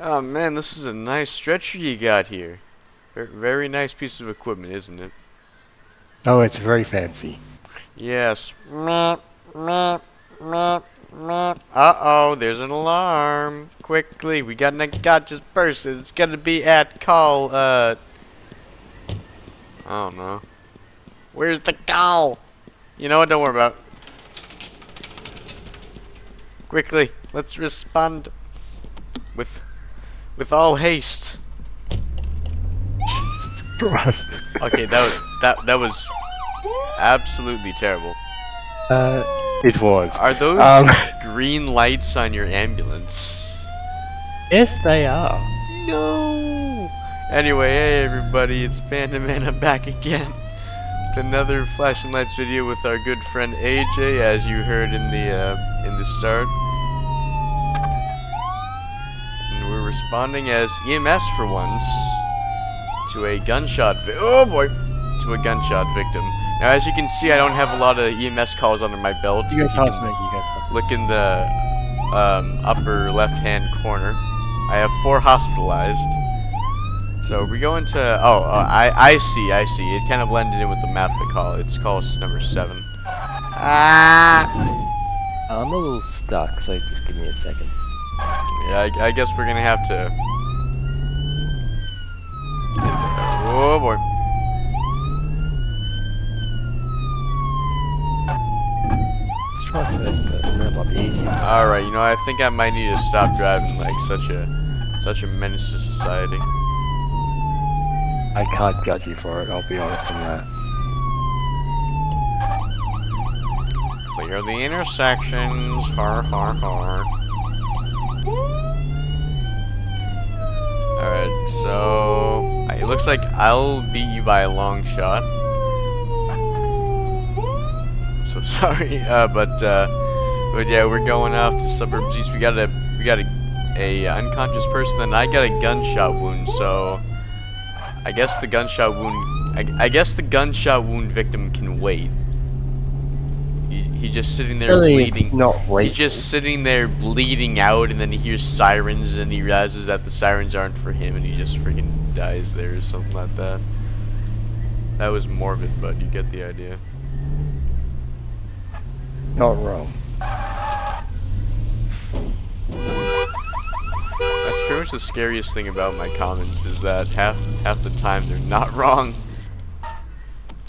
Oh man, this is a nice stretcher you got here. Very nice piece of equipment, isn't it? Oh, it's very fancy. Yes. Meep, meep, meep, meep. Uh-oh, there's an alarm. Quickly, we got an unconscious person. It's gonna be at call, I don't know. Where's the call? You know what, don't worry about it. Quickly, let's respond with all haste. Jesus Christ. Okay, that was absolutely terrible. It was. Are those Um, green lights on your ambulance? yes, they are. No. Anyway, hey everybody, it's Panda Man. I'm back again with another Flash and Lights video with our good friend AJ, as you heard in the start. And we're responding as EMS for once to a gunshot to a gunshot victim. Now, as you can see, I don't have a lot of EMS calls under my belt. You go If past can me. You go past me. look in the upper left-hand corner. I have 4 hospitalized. So we go into I see. It kind of blended in with the map they call it. It's called number 7. Ah. I'm a little stuck, so just give me a second. Yeah, I guess we're gonna have to. Oh boy. Let's try first person. That might be easier. All right, I think I might need to stop driving like such a menace to society. I can't judge you for it. I'll be honest on that. Clear the intersections. Har har har. Alright, so it looks like I'll beat you by a long shot. So sorry, but yeah, we're going off to suburbs east. We got a unconscious person, and I got a gunshot wound. So I guess the gunshot wound victim can wait. He's just sitting there Really, bleeding. it's not lethal. He's just sitting there bleeding out, and then he hears sirens, and he realizes that the sirens aren't for him, and he just freaking dies there or something like that. That was morbid, but you get the idea. Not wrong. That's pretty much the scariest thing about my comments, is that half the time they're not wrong.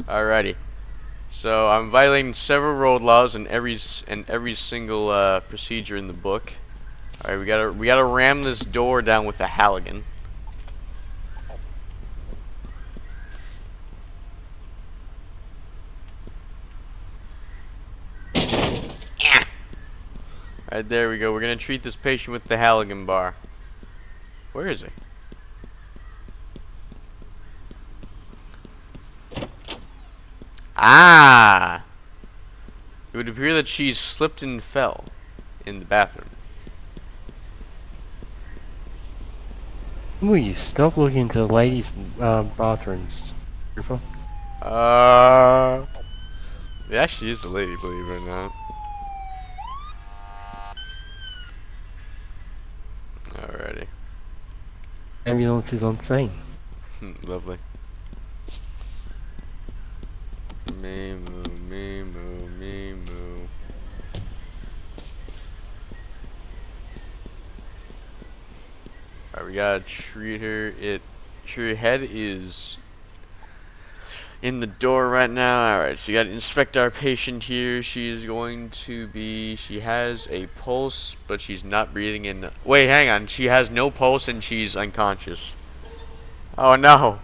Alrighty. So I'm violating several road laws and every single procedure in the book. All right, we gotta ram this door down with a Halligan. Alright, there we go. We're gonna treat this patient with the Halligan bar. Where is he? Ah! It would appear that she slipped and fell in the bathroom. Will you stop looking into the ladies' bathrooms, Rufo? It actually is a lady, believe it or not. Alrighty. Ambulance is on scene. Lovely. Me moo, me moo, me moo. Alright, we gotta treat her. Her head is in the door right now. Alright, so we gotta inspect our patient here. She has a pulse, but she's not breathing in. Wait, hang on. She has no pulse and she's unconscious. Oh no.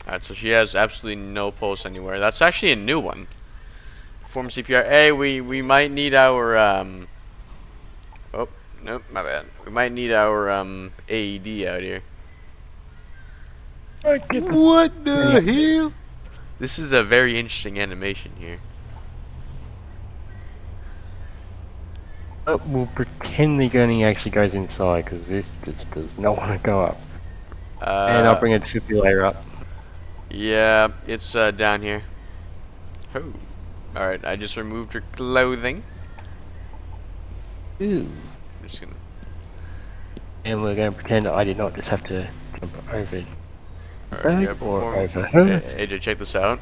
Alright, so she has absolutely no pulse anywhere. That's actually a new one. Perform CPR. Hey, we might need our oh, nope, my bad. We might need our AED out here. What the hell? This is a very interesting animation here. We'll pretend the gunning actually goes inside, because this just does not want to go up. And I'll bring a defibrillator up. Yeah, it's down here. Oh. Alright, I just removed her clothing. Ooh. I'm just gonna... And we're going to pretend that I did not just have to jump over Alright, yeah, or perform... over her. AJ, check this out.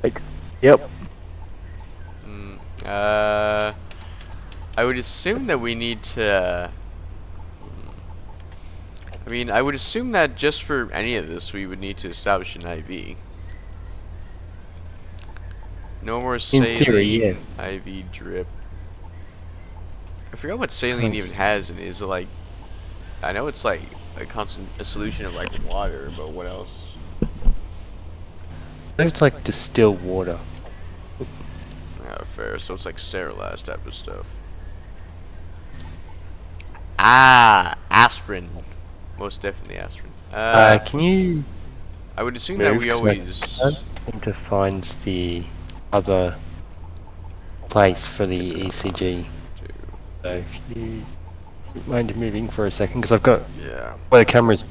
Like, yep. I would assume that we need to... I mean, I would assume that just for any of this, we would need to establish an IV. No more saline, theory, yes. IV drip. I forgot what saline even has in it. Is it like... I know it's like a solution of like water, but what else? It's like distilled water. Yeah, fair. So it's like sterilized type of stuff. Ah, aspirin. Most definitely aspirin. Can you I would assume move? that we 'Cause always... I don't seem to find the other place for the ECG. So if you mind moving for a second, because I've got Yeah. where the camera's.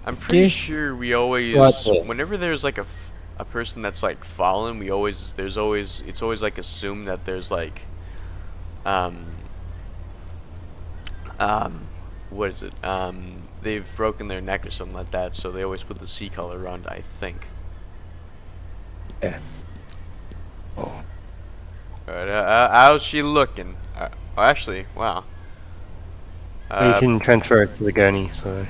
I'm pretty Yeah. sure we always, Right there. whenever there's like a person that's like fallen, it's always like assumed that there's like, what is it? They've broken their neck or something like that, so they always put the C color around, I think. Yeah. Oh. Alright, how's she looking? Oh, actually, wow. We can transfer it to the gurney, so.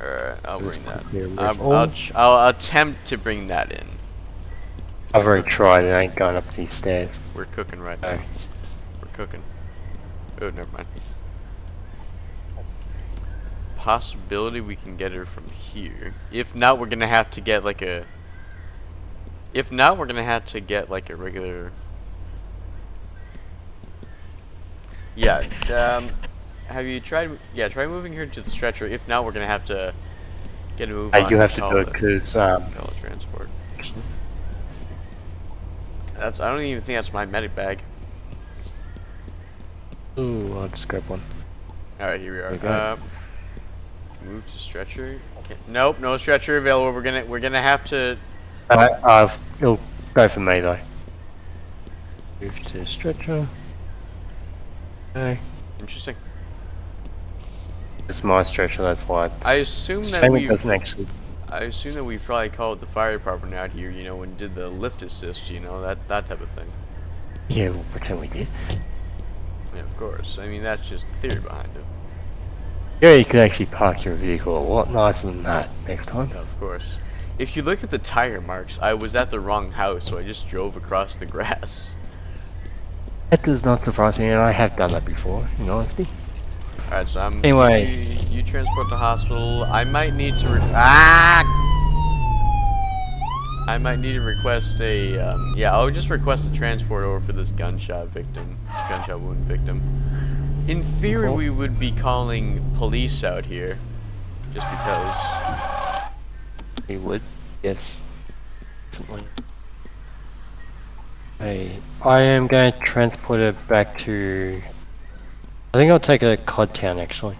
Alright, I'll Let's bring that. quickly remove I'll attempt to bring that in. I've already tried, it ain't going up these stairs. We're cooking right now. We're cooking. Oh, never mind. Possibility we can get her from here. If not, we're gonna have to get like a... If not, we're gonna have to get like a regular... Yeah, have you tried... Yeah, try moving her to the stretcher. If not, we're gonna have to get a move on. You have to call do it the- because, call the transport. I don't even think that's my medic bag. ooh, I'll just grab one. Alright, here we are. Okay. Move to stretcher. Okay. Nope, no stretcher available. We're gonna have to... It'll go for me though. Move to stretcher. Okay. Interesting. It's my stretcher, that's why it's... I assume that shame it we've... doesn't actually... I assume that we probably called the fire department out here, you know, and did the lift assist, you know, that type of thing. Yeah, we'll pretend we did. Yeah, of course. I mean, that's just the theory behind it. Yeah, you can actually park your vehicle a lot nicer than that next time. Yeah, of course. If you look at the tire marks, I was at the wrong house, so I just drove across the grass. That does not surprise me, and I have done that before, in honesty. Alright, so Anyway. You transport to hospital. I might need to I might need to request a, yeah, I'll just request a transport over for this gunshot wound victim. In theory, we would be calling police out here, just because. We would, yes. Definitely. Hey, I am going to transport her back to... I think I'll take her to Codtown, actually.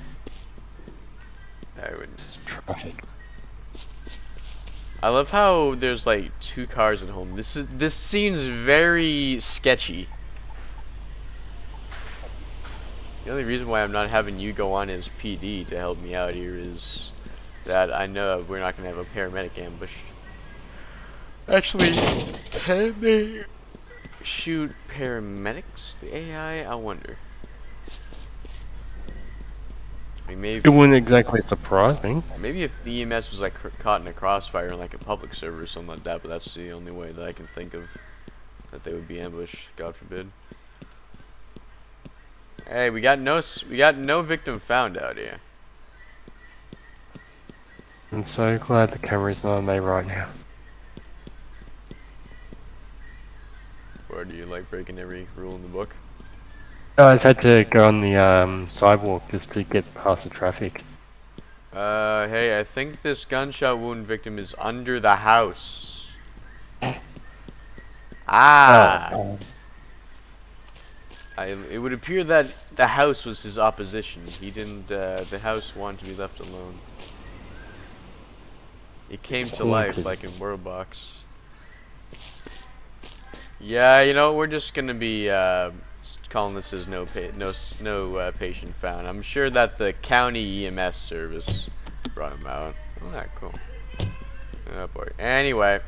I would. Traffic. I love how there's like 2 cars at home. This seems very sketchy. The only reason why I'm not having you go on as PD to help me out here is that I know we're not gonna have a paramedic ambushed. Actually, can they shoot paramedics? The AI, I wonder. I mean, maybe. It wouldn't exactly surprise me. Maybe if the EMS was like caught in a crossfire in like a public server or something like that, but that's the only way that I can think of that they would be ambushed. God forbid. Hey, we got no victim found out here. I'm so glad the camera's not on me right now. Or do you like breaking every rule in the book? I just had to go on the sidewalk just to get past the traffic. Hey, I think this gunshot wound victim is under the house. Ah. It would appear that the house was his opposition. He didn't, the house wanted to be left alone. It came to life like in Worldbox. Yeah, you know, we're just gonna be calling this as no patient found. I'm sure that the county EMS service brought him out. Oh, that cool. Oh boy. Anyway.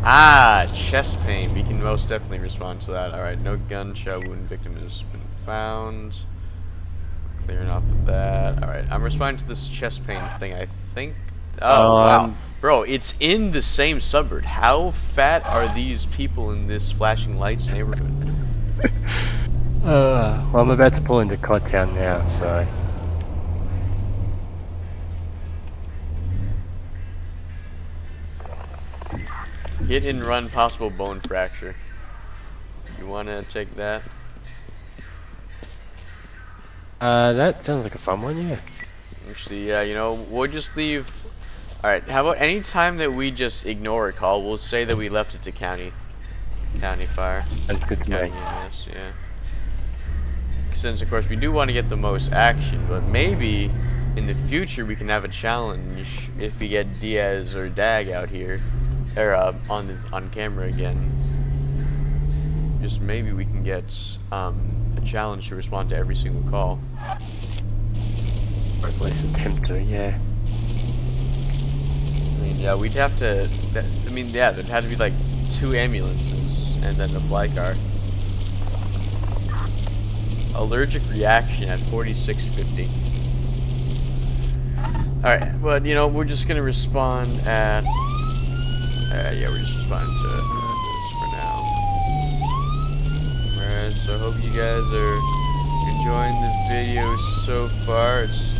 Ah, chest pain. We can most definitely respond to that. Alright, no gunshot wound victim has been found. Clearing off of that. Alright, I'm responding to this chest pain thing, I think. Oh, wow. Bro, it's in the same suburb. How fat are these people in this flashing lights neighborhood? Well, I'm about to pull into Codtown now, so. Hit and run, possible bone fracture. You want to take that? That sounds like a fun one, yeah. Actually, yeah, you know, we'll just leave. Alright, how about any time that we just ignore a call, we'll say that we left it to county fire. That's good to County know. EMS, yeah. Since, of course, we do want to get the most action, but maybe in the future we can have a challenge if we get Diaz or Dag out here, or on camera again. Just maybe we can get a challenge to respond to every single call. Or at least attempt to, yeah. I mean, yeah, we'd have to. I mean, yeah, there'd have to be like 2 ambulances and then a fly car. Allergic reaction at 4650. Alright, but you know, we're just gonna respond at. Yeah, we're just responding to this for now. Alright, so I hope you guys are enjoying the video so far. It's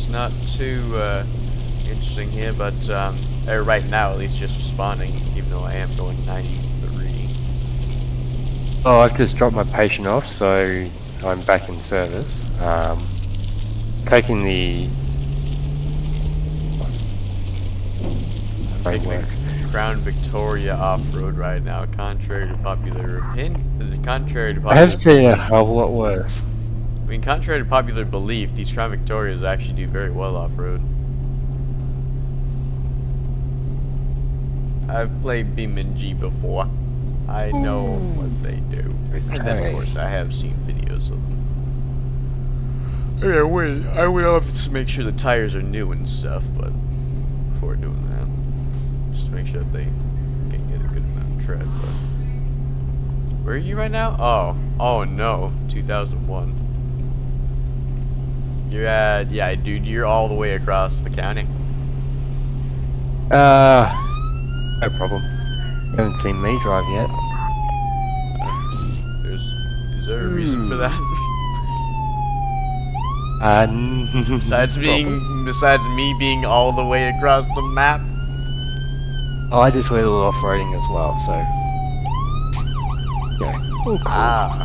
not too interesting here, but right now at least just responding, even though I am going 93. Oh, I've just dropped my patient off, so I'm back in service. Taking the framework. Crown Victoria off-road right now, contrary to popular opinion. I have seen a hell of a lot worse. I mean, contrary to popular belief, these Crown Victorias actually do very well off-road. I've played BeamNG before. I know what they do. And then, of course, I have seen videos of them. Okay, wait. I would have to make sure the tires are new and stuff, but before doing that, just to make sure that they can get a good amount of tread. But where are you right now? Oh no, 2001. You're at, yeah, dude. You're all the way across the county. No problem. You haven't seen me drive yet. Is there a reason for that? Besides me being all the way across the map. Oh, I just went a little off-roading as well, so. Yeah. Oh, cool. Ah.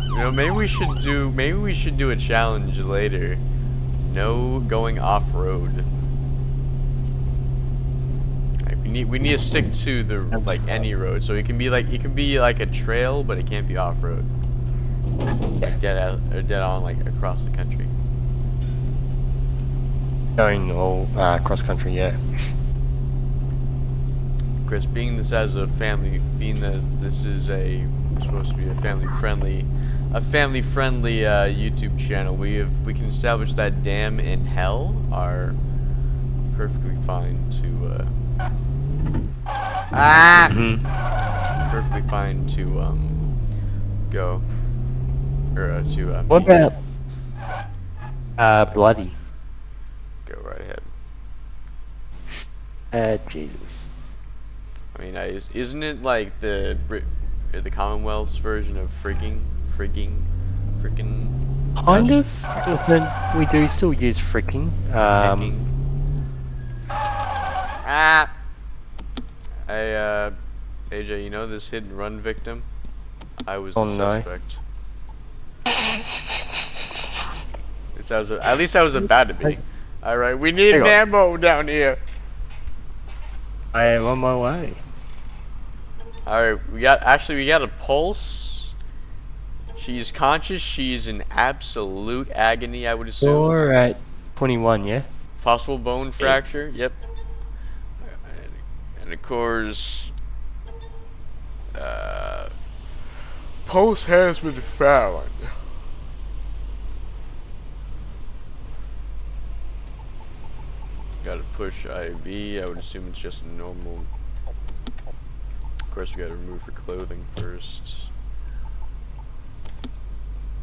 You know, maybe we should do a challenge later. No going off-road. Like, we need to stick to the like any road. So it can be like a trail, but it can't be off-road. Like dead on like across the country. Going all cross-country, yeah. Chris, being this as a family, being that this is supposed to be a family-friendly YouTube channel, we can establish that dam and hell are perfectly fine to perfectly fine to go or to What about bloody? Go right ahead. Jesus. I mean, isn't it like the Commonwealth's version of freaking? Kind of. Listen, we do still use freaking. AJ, you know this hit and run victim? I was the Oh, no. suspect. At least I was about to be. Alright, we need an ammo down here. I am on my way. Alright, we got a pulse. She's conscious. She's in absolute agony, I would assume. You're at 21, yeah? Possible bone Yeah. fracture. Yep. And of course, pulse has been found. Gotta push IV. I would assume it's just a normal. Of course, we gotta remove her clothing first.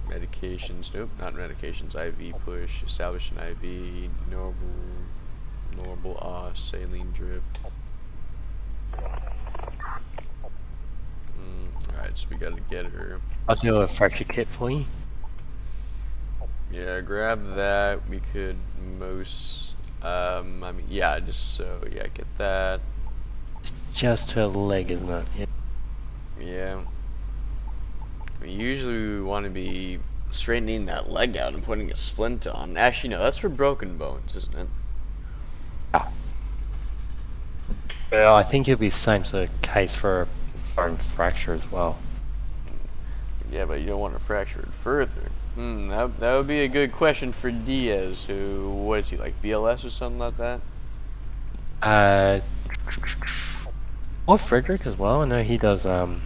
Medications. Nope, not medications. IV push. Establish an IV. Normal saline drip. Alright, so we gotta get her. I'll do a fracture kit for you. Yeah, grab that. We could I mean, yeah, just so, yeah, get that. It's just her leg, isn't it? Yeah. Yeah. I mean, usually we want to be straightening that leg out and putting a splint on. Actually, no, that's for broken bones, isn't it? Well, I think it'll be the same sort of case for a bone fracture as well. Yeah, but you don't want to fracture it further. That would be a good question for Diaz, who, what is he, like BLS or something like that? Or Frederick as well. I know he does, or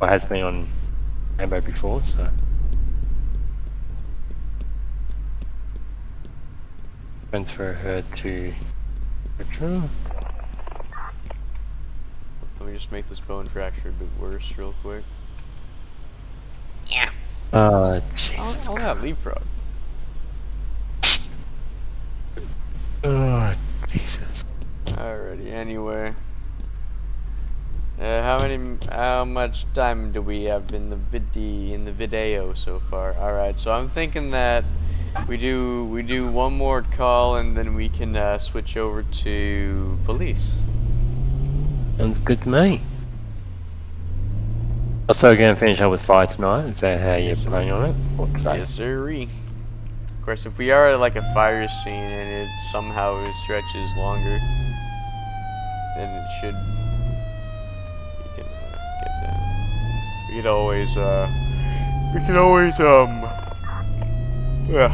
has been on Rambo before, so. Transfer her to Petra. Let me just make this bone fracture a bit worse real quick. Jesus. I'll not leapfrog. Oh, Jesus. Alrighty, anyway. How much time do we have in the video so far? Alright, so I'm thinking that we do one more call and then we can switch over to police. Sounds good to me. Also, going to finish up with fire tonight. Is that how you're planning on it? Or today? Yes, sirree. Of course, if we are at like a fire scene and it somehow stretches longer, then it should. We can get that. We can always yeah.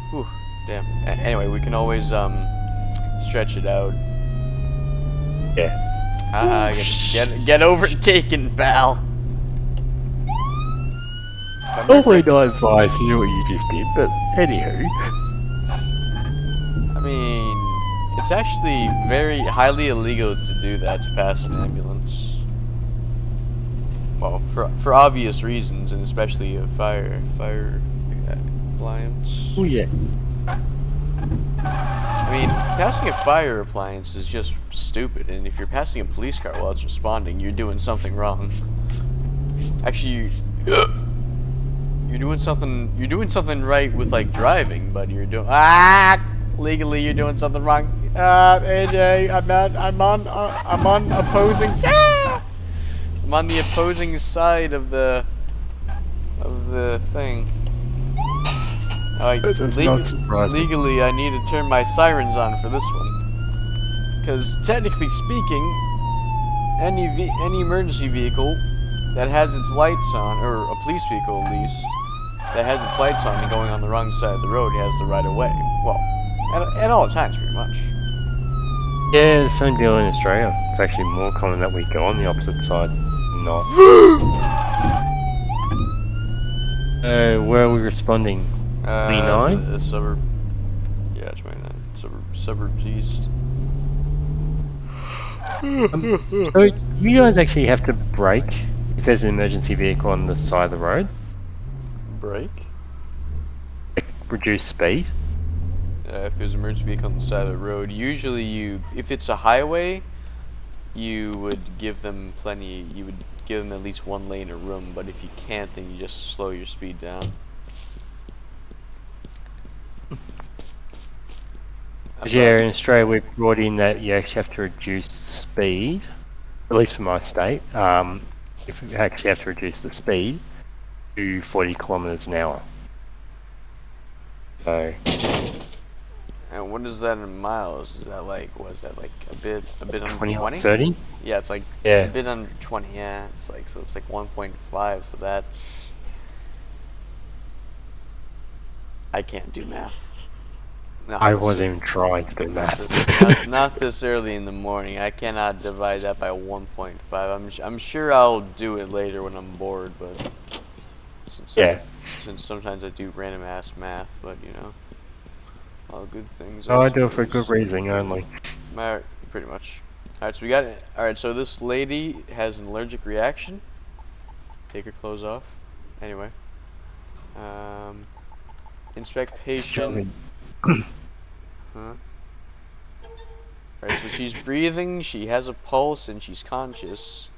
Whew, damn. Anyway, we can always stretch it out. Yeah. Get overtaken, pal. Hopefully not advise you what you just did, but anywho. I mean, it's actually very highly illegal to do that, to pass an ambulance. Well, for obvious reasons, and especially a fire appliance. Oh yeah. I mean, passing a fire appliance is just stupid, and if you're passing a police car while it's responding, you're doing something wrong. Actually, you're doing something right with like driving, but you're doing legally you're doing something wrong. AJ, I'm on opposing side. I'm on the opposing side of the thing. Legally, I need to turn my sirens on for this one, because technically speaking, any emergency vehicle that has its lights on, or a police vehicle at least, that has its lights on and going on the wrong side of the road has the right of way. Well, at all times, pretty much. Yeah, the same deal in Australia. It's actually more common that we go on the opposite side, not. Where are we responding? 29? The suburb. Yeah, 29. Suburbs east. So you guys actually have to brake if there's an emergency vehicle on the side of the road? Brake? Like, reduce speed? If there's an emergency vehicle on the side of the road, usually if it's a highway, you would give them at least one lane of room, but if you can't, then you just slow your speed down. Yeah, in Australia we've brought in that you actually have to reduce speed, at least for my state, if you actually have to reduce the speed to 40 kilometers an hour. So, And what is that in miles? Is that like, was that like a bit under 20 or 20? 30? Yeah, it's like a Yeah. bit under 20. Yeah, it's like, so it's like 1.5. So that's, I can't do math. I wasn't even trying to do math. Not this early in the morning. I cannot divide that by 1.5. I'm sure I'll do it later when I'm bored, but Yeah. since sometimes I do random ass math, but you know, all good things. No, I do it for suppose. good reason only. Alright, pretty much. Alright, so we got it. Alright, so this lady has an allergic reaction. Take her clothes off. Anyway. Inspect patient. Huh? Alright, so she's breathing, she has a pulse, and she's conscious.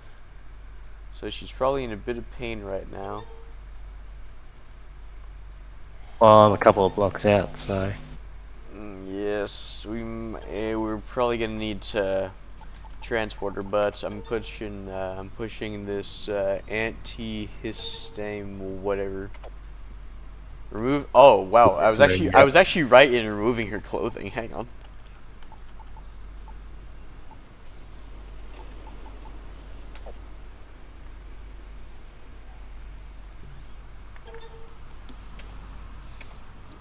So she's probably in a bit of pain right now. Well, I'm a couple of blocks out, so. Yes, we're probably gonna need to transport her, but I'm pushing this anti-histame whatever. Remove. Oh wow, I was actually right in removing her clothing. Hang on.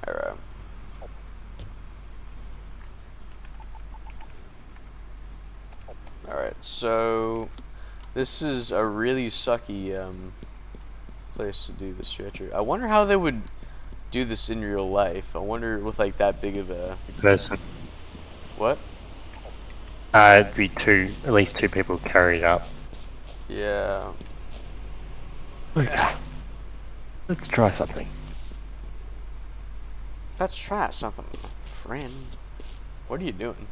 Alright. Alright, so this is a really sucky place to do the stretcher. I wonder how they would do this in real life. I wonder with like that big of a Person. what? It'd be at least two people carried up. Yeah. Okay. Let's try something. Let's try something, friend. What are you doing?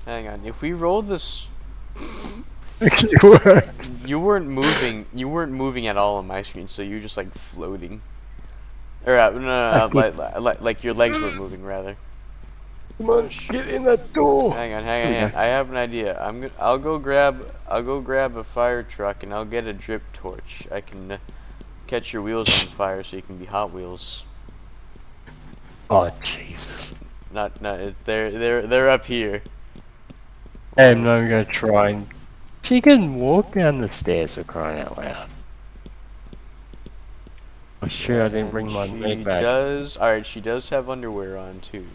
Hang on. If we rolled this, Actually worked. you weren't moving. You weren't moving at all on my screen, so you were just like floating. Or no, like your legs weren't moving, rather. Come on, get in that door. Hang on. I have an idea. I'll go grab a fire truck and I'll get a drip torch. I can catch your wheels on fire so you can be Hot Wheels. Oh Jesus. They're up here. I'm not gonna try and. She can walk down the stairs for crying out loud. I'm sure I didn't bring my She bag. does. Alright, she does have underwear on too.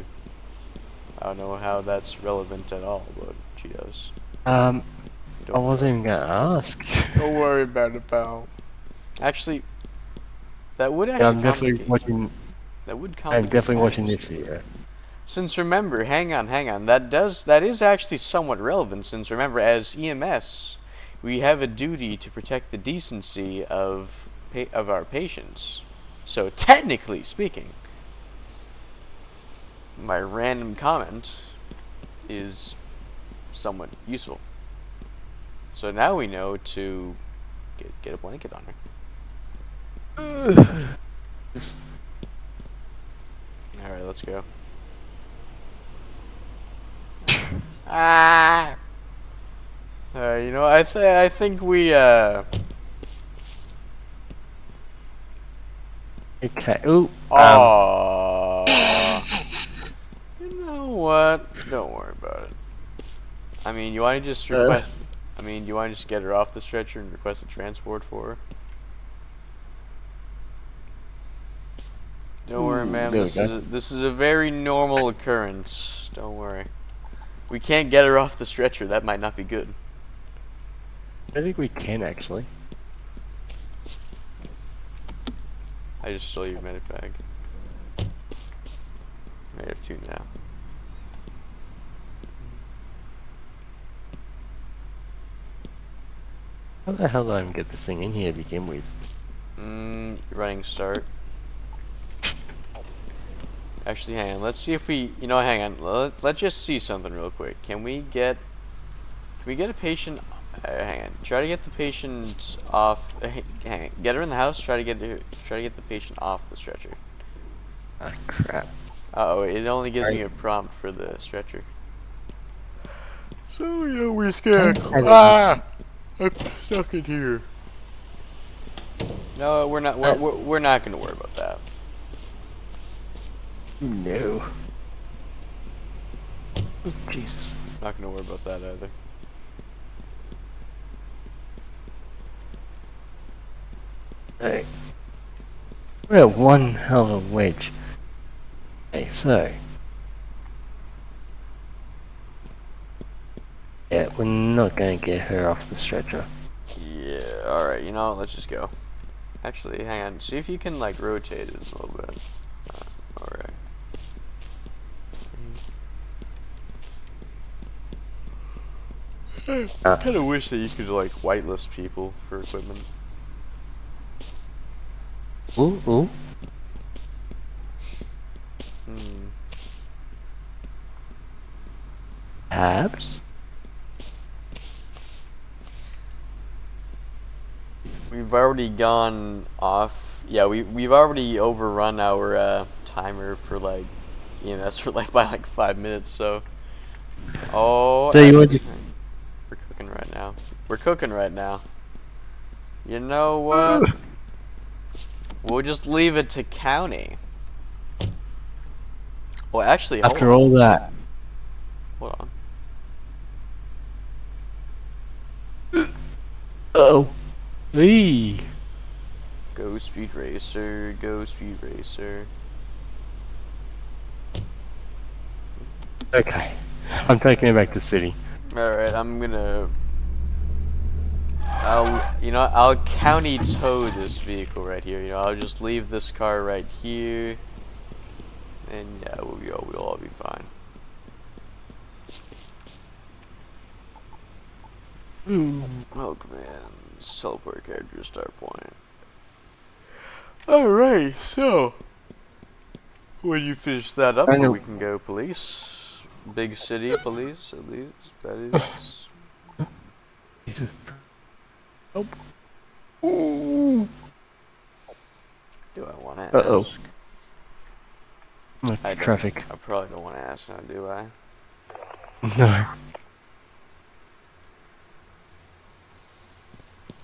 I don't know how that's relevant at all, but she does. I wasn't even gonna ask. Don't worry about it, pal. Actually, that would Yeah, actually. I'm definitely watching. That would I'm complicate definitely watching matters. this video. Since remember, hang on. That is actually somewhat relevant. Since remember, as EMS, we have a duty to protect the decency of our patients. So technically speaking, my random comment is somewhat useful. So now we know to get a blanket on her. All right, let's go. Ah. You know, I think we Okay. Ooh. Oh. You know what? Don't worry about it. I mean, you want to just request? I mean, do you want to just get her off the stretcher and request a transport for her? Don't worry, ma'am. This is a very normal occurrence. Don't worry. We can't get her off the stretcher. That might not be good. I think we can actually. I just stole your medic bag. I have two now. How the hell did I even get this thing in here to begin with? Running start. Actually, hang on. Let's see if we. You know, hang on. Let's just see something real quick. Can we get a patient? Hang on. Try to get the patient off. Hang on. Get her in the house. Try to get the patient off the stretcher. Ah, crap. Uh-oh, it only gives me a prompt for the stretcher. So, you know, we're scared. Ah! I'm stuck in here. No, we're not. We're not going to worry about No. Oh, Jesus. Not gonna worry about that either. Hey. We have one hell of a wedge. Okay, so. Yeah, we're not going to get her off the stretcher. Yeah, alright, you know what, let's just go. Actually, hang on, see if you can, like, rotate it a little bit. Alright. I kinda wish that you could, like, whitelist people for equipment. Ooh, ooh. Hmm. Perhaps? We've already gone off. Yeah, we've already overrun our timer for like EMS for like by like 5 minutes. So, oh, So you want actually, just... we're cooking right now. We're cooking right now. You know what? We'll just leave it to county. Well, actually, hold After on. all that. Hold on. Uh-oh. Eee. Go speed racer. Go speed racer. Okay. I'm taking it back to city. All right, I'll county tow this vehicle right here. You know, I'll just leave this car right here, and yeah, we'll all be fine. Oh, command, teleport character start point. Alright, so when you finish that up, I know. we can go police. Big city police, at least, that is. Nope. Do I want to Uh-oh. ask? I don't. Traffic. I probably don't want to ask now, do I? No.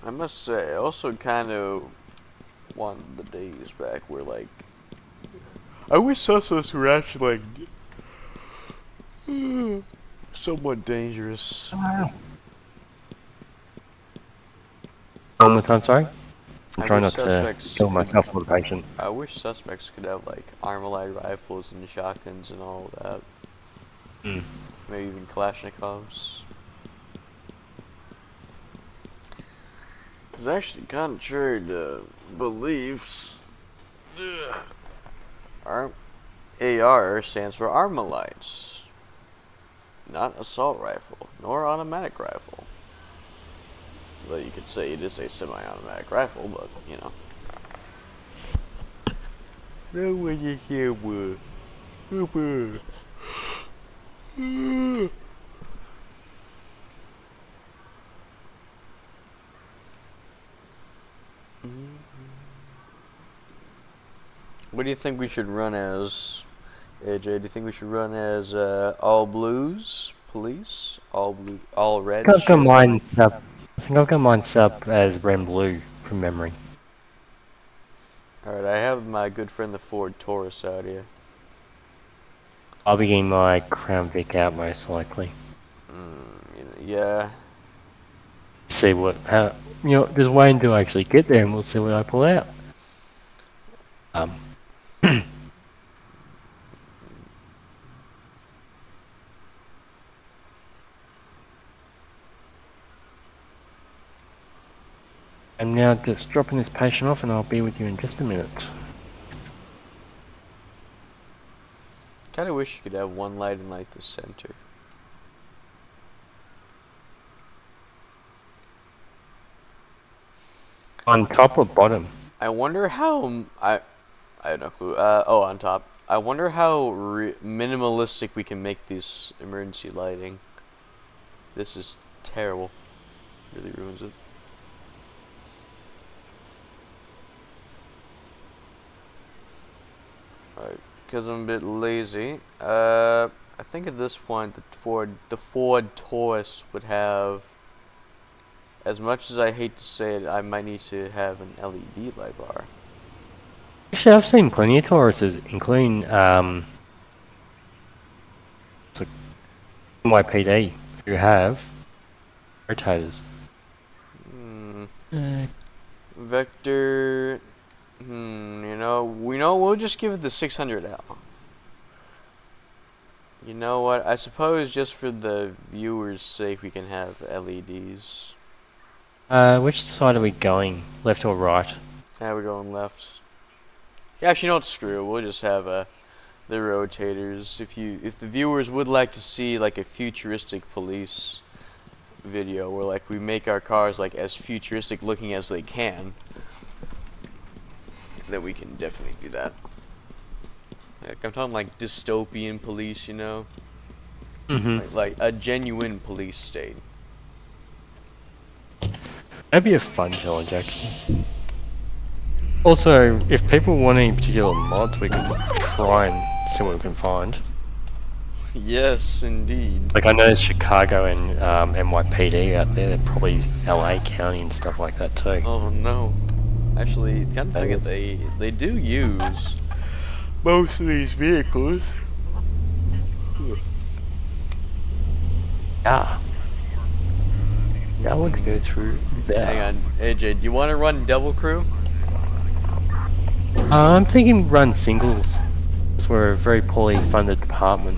I must say, I also kind of want the days back where, like, I wish suspects were actually, like, somewhat dangerous. One more time, sorry? I'm I trying wish not to suspects kill could- myself with patient. I wish suspects could have, like, Armalite rifles and shotguns and all that. Mm. Maybe even Kalashnikovs. Because actually, contrary to beliefs, AR stands for Armalites, not assault rifle, nor automatic rifle. Well, you could say it is a semi-automatic rifle, but, you know. No one you hear word. What do you think we should run as, AJ? Do you think we should run as all blues police, all red? I've got sheriff? mine sub. I think I've got mine sub as red and blue from memory. All right, I have my good friend the Ford Taurus out here. I'll be getting my Crown Vic out most likely. Yeah. See what, how, just wait until I actually get there and we'll see what I pull out. I'm now just dropping this patient off and I'll be with you in just a minute. Kind of wish you could have one light in like the center. On top or bottom? I wonder how I have no clue. Oh, on top. I wonder how minimalistic we can make this emergency lighting. This is terrible. Really ruins it. Alright, because I'm a bit lazy. I think at this point the Ford Taurus would have, as much as I hate to say it, I might need to have an LED light bar. Actually, I've seen plenty of Tauruses, including it's like NYPD, who have rotators. Hmm. Uh, Vector. We'll just give it the 600L. You know what? I suppose just for the viewers' sake, we can have LEDs. which side are we going? Left or right? Yeah, we're going left. Yeah, actually, don't screw it. We'll just have the rotators. If the viewers would like to see like a futuristic police video where like we make our cars like as futuristic looking as they can, then we can definitely do that. Like, I'm talking like dystopian police, you know, Mm-hmm. like a genuine police state. That'd be a fun challenge, actually. Also, if people want any particular mods, we can try and see what we can find. Yes, indeed. Like, I know there's Chicago and NYPD out there. They're probably LA County and stuff like that too. Oh no. Actually, kind of figure they do use most of these vehicles. Yeah. Now I want to go through there. Hang on, AJ, do you want to run Devil Crew? I'm thinking run singles. Because we're a very poorly funded department.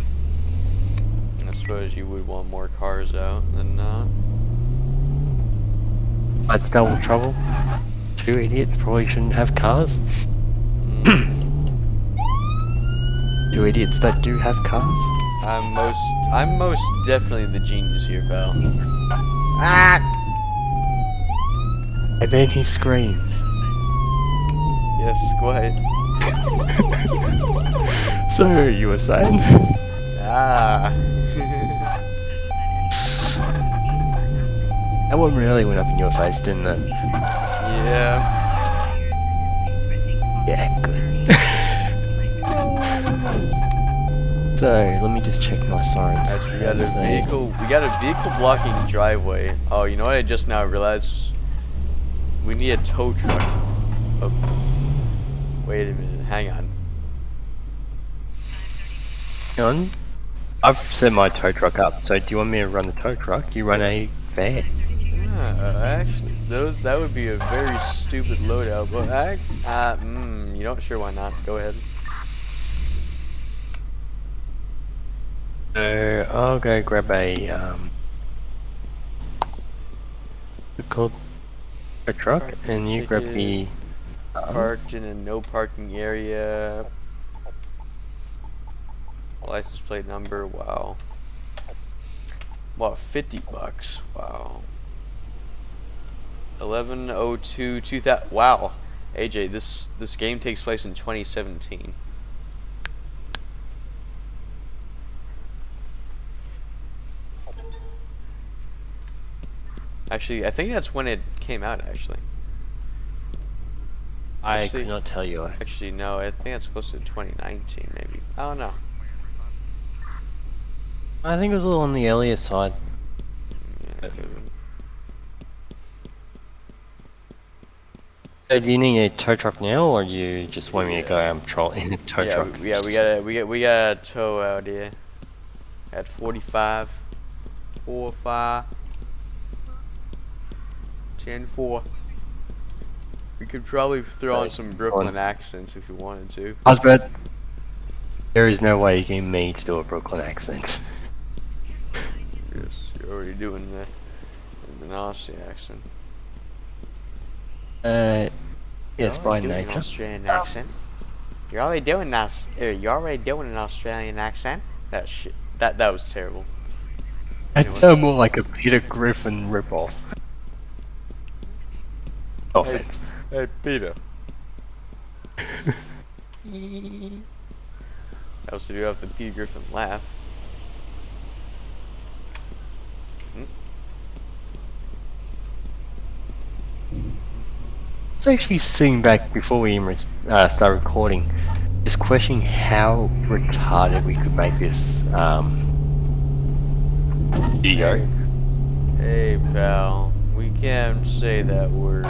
I suppose you would want more cars out than not. That's double trouble. Two idiots probably shouldn't have cars. Two idiots that do have cars. I'm most definitely the genius here, pal. Ah! And then he screams. Yes, go ahead. So, you were saying? Ah. That one really went up in your face, didn't it? Yeah. Yeah, good. So, let me just check my sirens. Guys, we got a vehicle blocking driveway. Oh, you know what I just now realized? We need a tow truck. Oh. Wait a minute, hang on. Hang on. I've set my tow truck up, so do you want me to run the tow truck? You run a van. Actually, that would be a very stupid loadout, but you know what? Sure, why not? Go ahead. So, I'll go grab a, what's it called? A truck, and you grab the, Parked in a no parking area. License plate number, wow. Wow, $50, wow. 11/02/2000. Wow, AJ, this game takes place in 2017. Actually, I think that's when it came out. Actually, I could not tell you. Actually, no, I think it's close to 2019, maybe. I don't know. I think it was a little on the earlier side. Yeah, So do you need a tow truck now, or you just want me to go troll in a tow truck? Yeah, we got a tow out here at 45, 45, 10-4. We could probably throw on some Brooklyn accents if you wanted to. I was about. There is no way you can me to do a Brooklyn accent. Yes, you're already doing the Nazi accent. Yes, by nature. An Australian accent. You're already doing You're already doing an Australian accent. That shit. That was terrible. That sounds more like a Peter Griffin ripoff. No offense. Hey, Peter. I also do have the Peter Griffin laugh. I was actually sitting back before we even start recording, just questioning how retarded we could make this video. Hey, pal. We can't say that word.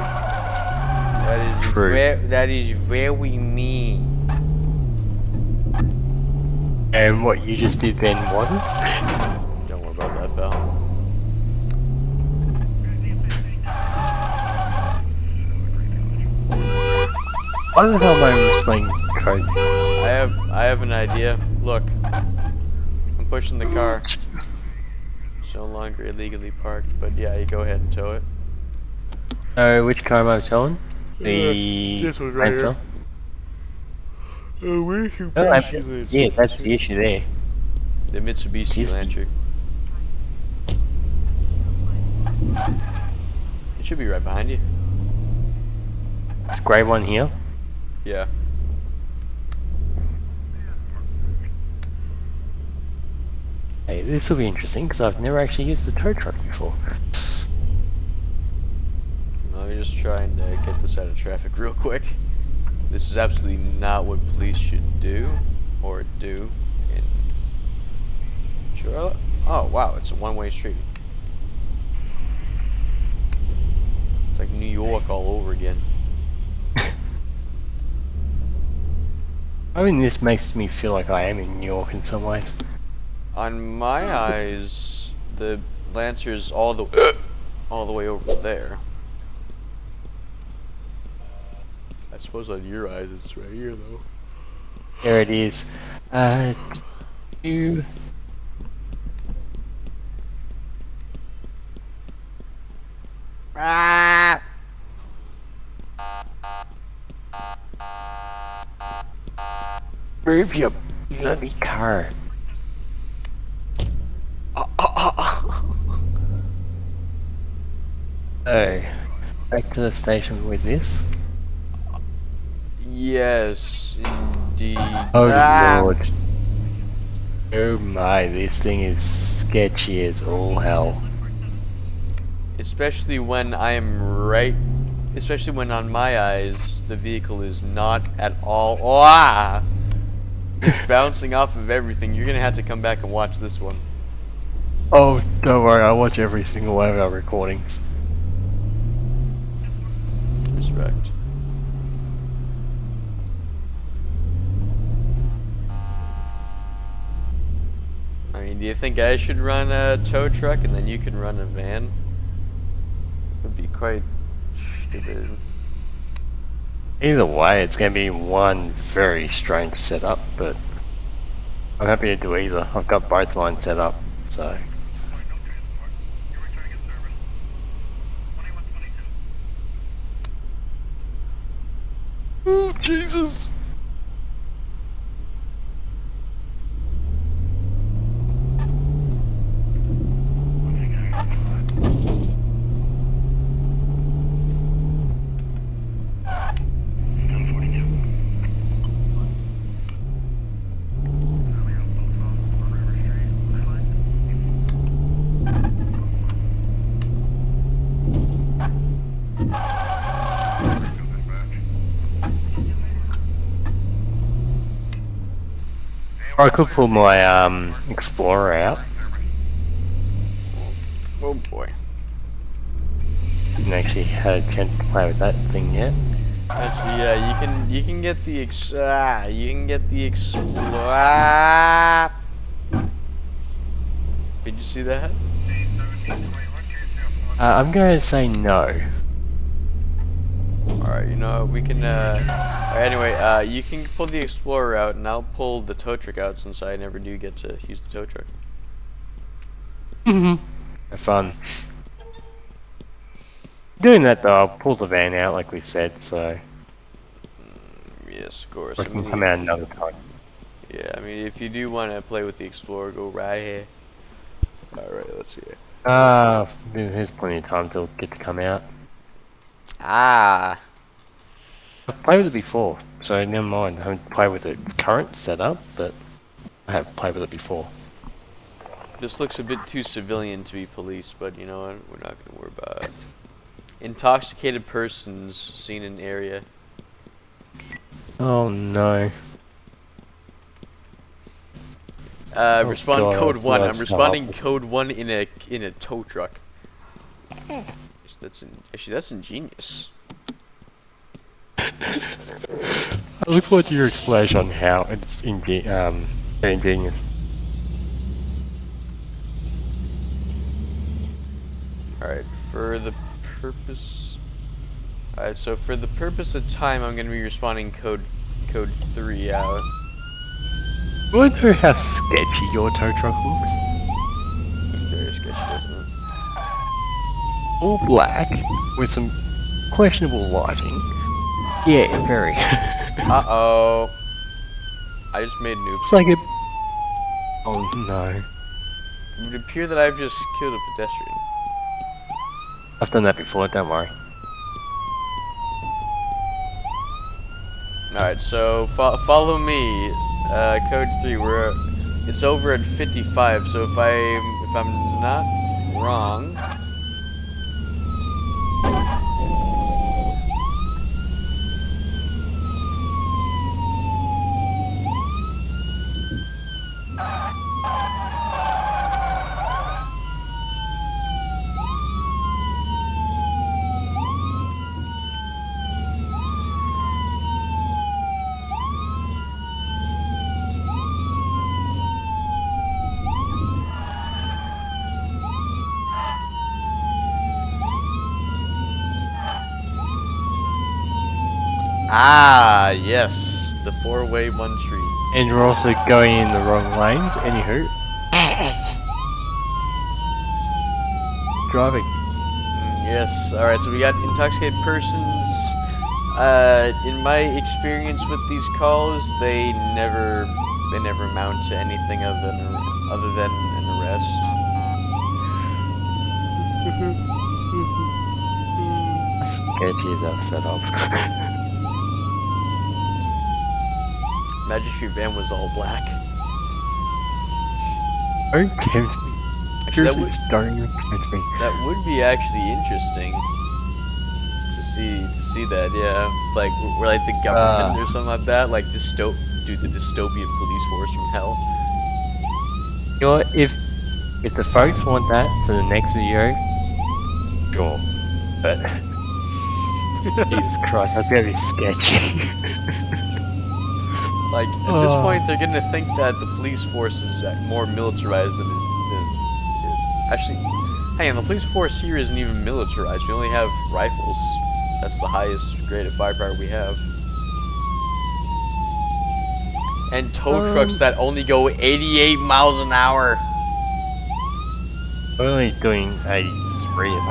True. That is very mean. And what you just did then wasn't? Don't worry about that, pal. Why the hell am I responding code? I have an idea. Look, I'm pushing the car. It's no longer illegally parked, but yeah, you go ahead and tow it. Which car am I towing? The This one right Lancer? here. Where's your Oh, yeah, that's the issue there. The Mitsubishi Jeez. Lancer. It should be right behind you. This grey one here. Yeah. Hey, this will be interesting because I've never actually used the tow truck before. Let me just try and get this out of traffic real quick. This is absolutely not what police should do or do in Charlotte. Oh wow, it's a one-way street. It's like New York all over again. I mean, this makes me feel like I am in New York in some ways. On my eyes, the Lancer's all the way over there. I suppose on your eyes it's right here though. There it is. You... Ah! Move your bloody car. So, back to the station with this. Yes, indeed. Oh Ah! lord. Oh my, this thing is sketchy as all hell. Especially when I am right. Especially when on my eyes the vehicle is not at all. Ah! It's bouncing off of everything. You're gonna have to come back and watch this one. Oh, don't worry, I watch every single one of our recordings. Respect. I mean, do you think I should run a tow truck and then you can run a van? Would be quite stupid. Either way, it's going to be one very strange setup, but I'm happy to do either. I've got both lines set up, so... Oh, Jesus! Or I could pull my Explorer out Oh boy. and actually had a chance to play with that thing yet. Actually, yeah, you can get the Did you see that? I'm going to say no. Alright, you know, we can, anyway, you can pull the Explorer out, and I'll pull the tow truck out since I never do get to use the tow truck. Have fun. Doing that though, I'll pull the van out like we said, so Yes, of course. we can come out another time. Yeah, I mean, if you do want to play with the Explorer, go right here. Alright, let's see it. There's plenty of times it'll get to come out. Ah! I've played with it before, so never mind. I haven't played with its current setup, but I have played with it before. This looks a bit too civilian to be police, but you know what? We're not going to worry about it. Intoxicated persons seen in area. Oh no. Respond God, code 1. I'm that's responding awful. code 1 in a tow truck. Actually, that's ingenious. I look forward to your explanation on how it's ingenious. Alright, for the purpose... Alright, so for the purpose of time, I'm going to be responding code 3 out. You want to know how sketchy your tow truck looks? Very sketchy, doesn't it? All black with some questionable lighting. Yeah, very. Uh-oh. I just made an oops. It's like a. Oh no! It would appear that I've just killed a pedestrian. I've done that before. Don't worry. Alright, so follow me. Code 3. It's over at 55. So if I'm not wrong. Ah, yes, the 4-way one tree. And you're also going in the wrong lanes. Anywho, driving. Yes. All right. So we got intoxicated persons. In my experience with these calls, they never amount to anything other than an arrest. Sketchy as that setup. Imagine if your van was all black. Don't tempt me. Actually, Seriously, just don't even tempt me. that would be actually interesting to see that. Yeah, like we're like the government or something like that. Like the dystopian police force from hell. You know what? If the folks want that for the next video, sure. But Jesus Christ, that's gonna be sketchy. Like, at this point, they're gonna think that the police force is more militarized than actually, hang on, the police force here isn't even militarized. We only have rifles. That's the highest grade of firepower we have. And tow trucks that only go 88 miles an hour. We're only doing 83 of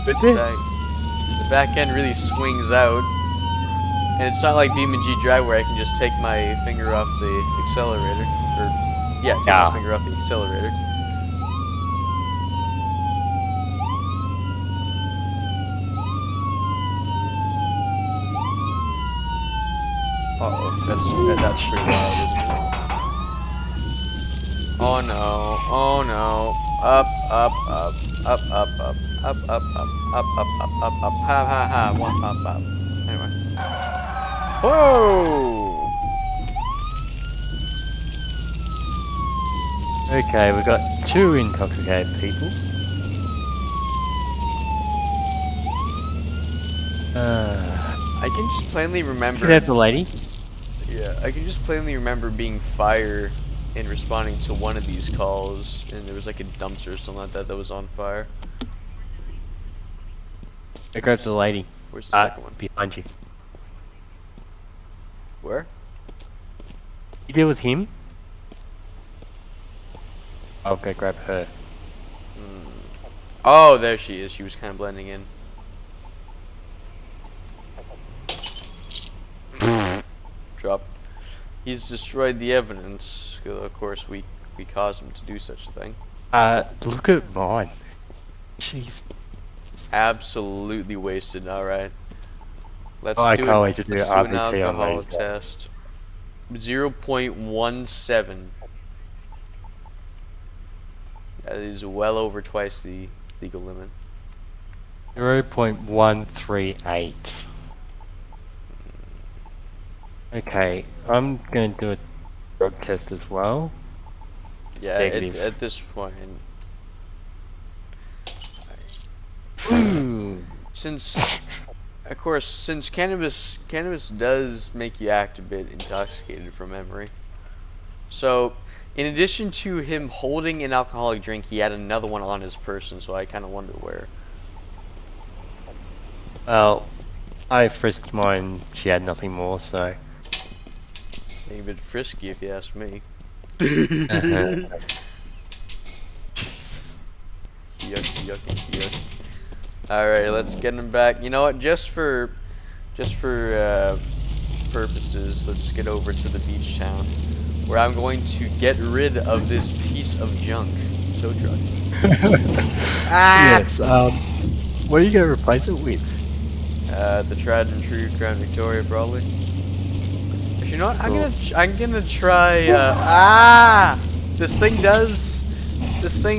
But then, The back end really swings out. And it's not like BeamNG Drive where I can just take my finger off the accelerator. Or, yeah, take my finger off the accelerator. Uh-oh, that's pretty wild, isn't it? Oh no, oh no. Up, up, up, up, up, up, up, up, up, up, up, up, up, up, ha ha ha, one, up, up. Anyway. Whoa! okay, we got 2 intoxicated peoples. I can just plainly remember. That's the lady. Yeah, I can just plainly remember being fire and responding to one of these calls, and there was like a dumpster or something like that that was on fire. I grabbed the lady. Where's the second one? Behind you. Where? You deal with him? I'll go grab her. Oh, there she is. She was kind of blending in. Drop. He's destroyed the evidence. Of course, we caused him to do such a thing. Look at mine. Jeez. Absolutely wasted. All right. Let's I do can't wait to do let's do an RBT on alcohol those guys. test. 0.17. That is well over twice the legal limit. 0.138. Okay, I'm gonna do a drug test as well. Yeah, Negative. at this point, Ooh. Since, of course, since cannabis does make you act a bit intoxicated from memory. So, in addition to him holding an alcoholic drink, he had another one on his person. So I kind of wonder where. Well, I frisked mine. She had nothing more, so. A bit frisky, if you ask me. Uh-huh. Yuck. Alright, let's get him back. You know what? Just for purposes, let's get over to the beach town, where I'm going to get rid of this piece of junk. So drunk. Yes. What are you gonna replace it with? The tried and true Crown Victoria, probably. Actually, you know what? Cool. I'm gonna try. This thing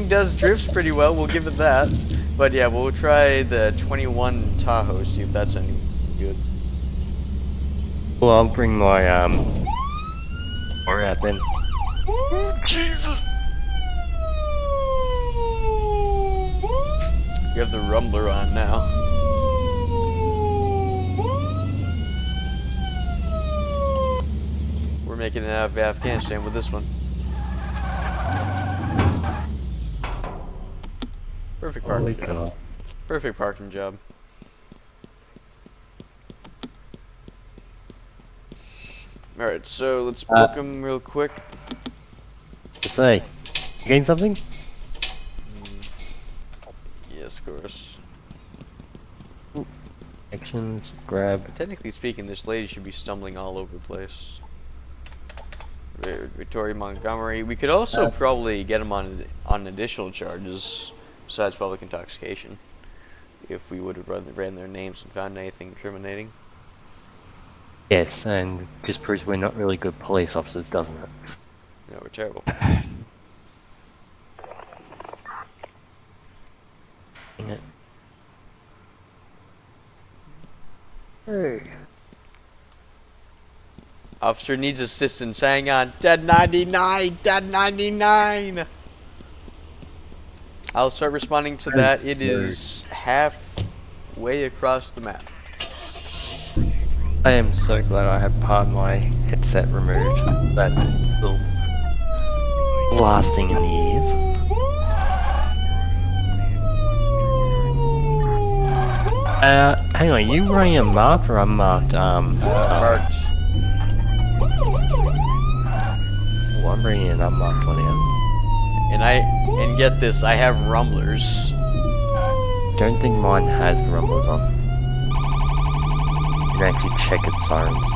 does drifts pretty well. We'll give it that. But yeah, we'll try the 21 Tahoe. See if that's any good. Well, I'll bring my or out then. Jesus. You have the Rumbler on now. We're making it out of Afghanistan with this one. Perfect Holy parking job. God. Perfect parking job. Alright, so let's book him real quick. Say, you gain something? Yes, of course. Actions, grab. Technically speaking, this lady should be stumbling all over the place. Victoria Montgomery. We could also probably get him on additional charges besides public intoxication, if we would have ran their names and found anything incriminating. Yes, and just proves we're not really good police officers, doesn't it? No, we're terrible. Dang it. Hey. Officer needs assistance. Hang on. Dead 99. Dead 99. I'll start responding to that. It is halfway across the map. I am so glad I had part of my headset removed. That little blasting in the ears. Hang on, you running a marked or unmarked Marked. Oh, I'm bringing an unmarked one in. And get this, I have rumblers. Don't think mine has the rumblers on. You can actually check its sirens.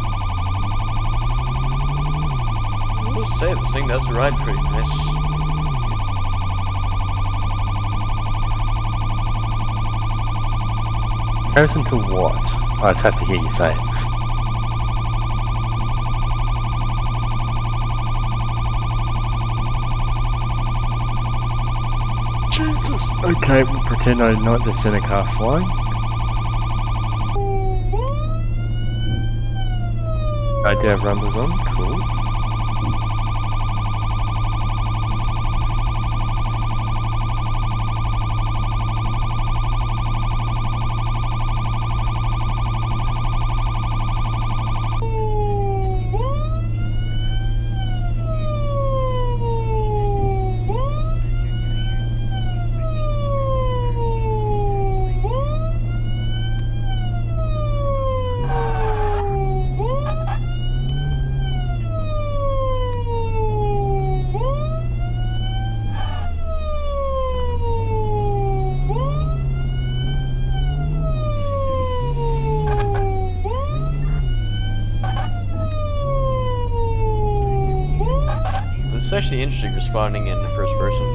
I will say this thing does ride pretty nice. Comparison to what? I just have to hear you say it. Jesus. Okay, we'll pretend I'm not the center car flying. I do have rumbles on. Cool. It's actually interesting responding in the first person.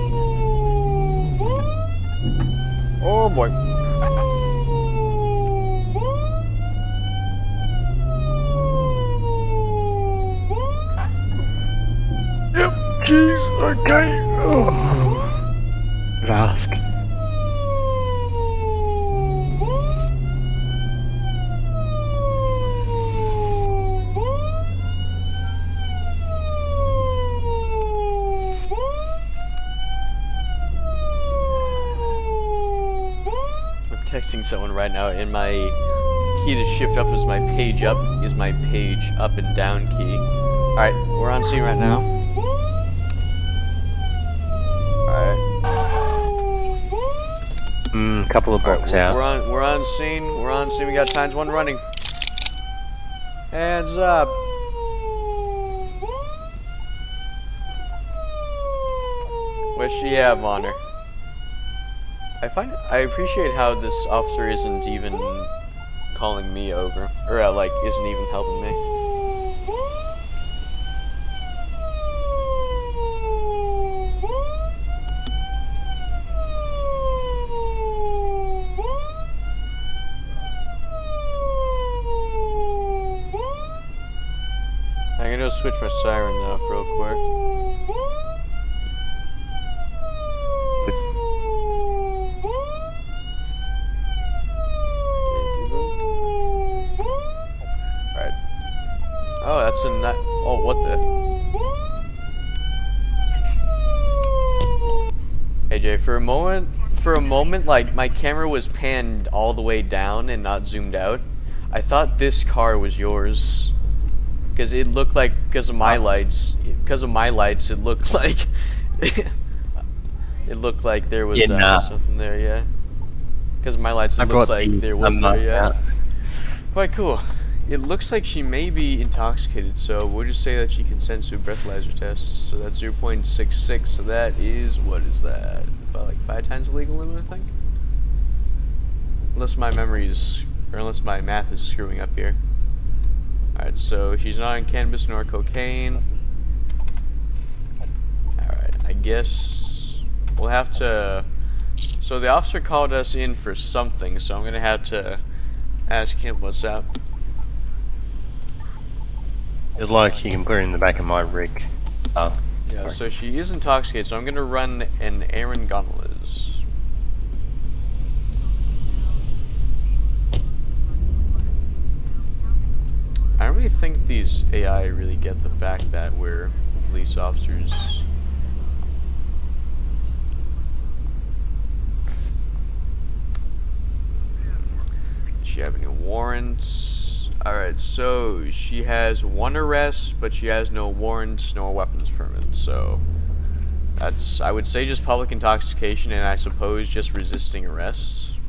Oh boy. Yep, jeez, okay. Oh. Ask. texting someone right now, and my key to shift up is my page up and down key. Alright, we're on scene right now. Alright. Couple of books out. We're on scene. We're on scene. We got times 1 running. Hands up. What she have on her? I appreciate how this officer isn't even calling me over, or like isn't even helping me. I'm gonna switch my siren off real quick. Alright. Oh, that's a nut. Oh, what the? AJ, for a moment, like my camera was panned all the way down and not zoomed out. I thought this car was yours. Because it looked like, because of my lights, it looked like, it looked like there was something there, yeah. Because of my lights, it looks like there was there, yeah. Quite cool. It looks like she may be intoxicated, so we'll just say that she consents to a breathalyzer test. So that's 0.66, so that is, what is that? About like 5 times the legal limit, I think? Unless my memories, or unless my math is screwing up here. Alright, so she's not on cannabis nor cocaine. Alright, I guess we'll have to... So the officer called us in for something, so I'm gonna have to ask him what's up. It's like you can put it in the back of my rig. Oh. Yeah, so she is intoxicated, so I'm gonna run an Aaron Gonzalez. I don't really think these AI really get the fact that we're police officers. Does she have any warrants? Alright, so she has 1 arrest, but she has no warrants nor weapons permits, so that's, I would say, just public intoxication, and I suppose just resisting arrest.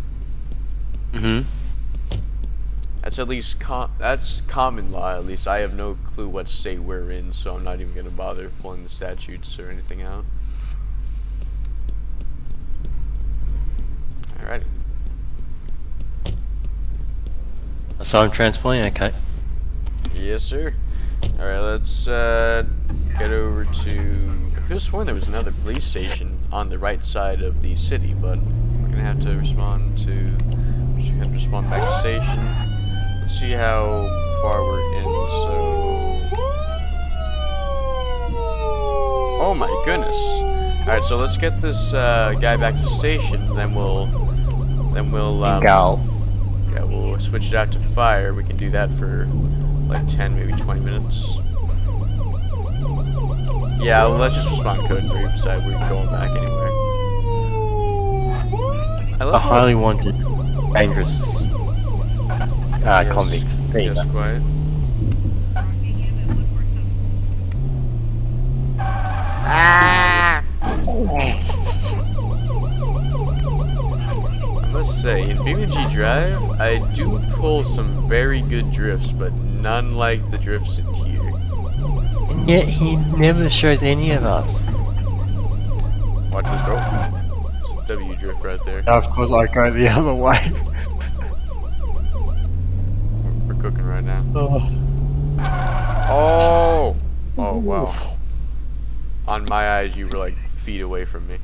That's at least that's common law. At least I have no clue what state we're in, so I'm not even gonna bother pulling the statutes or anything out. Alrighty. Asylum transplant, okay. Yes, sir. Alright, let's get over to... I could have sworn there was another police station on the right side of the city, but we're gonna have to respond to... We're just gonna respond back to station. Let's see how far we're in, so... Oh my goodness! Alright, so let's get this guy back to station, then we'll... Go. Yeah, we'll switch it out to fire. We can do that for like 10, maybe 20 minutes. Yeah, let's just respond code 3 beside we're going back anywhere. A highly wanted, dangerous convict. There you yes, go. Quiet. Ah! I must say, in BeamNG Drive, I do pull some very good drifts, but none like the drifts in here. And yet he never shows any of us. Watch this, bro. It's a W drift right there. Of course I go the other way. We're cooking right now. Oh. Oh! Oh, wow. On my eyes, you were like feet away from me.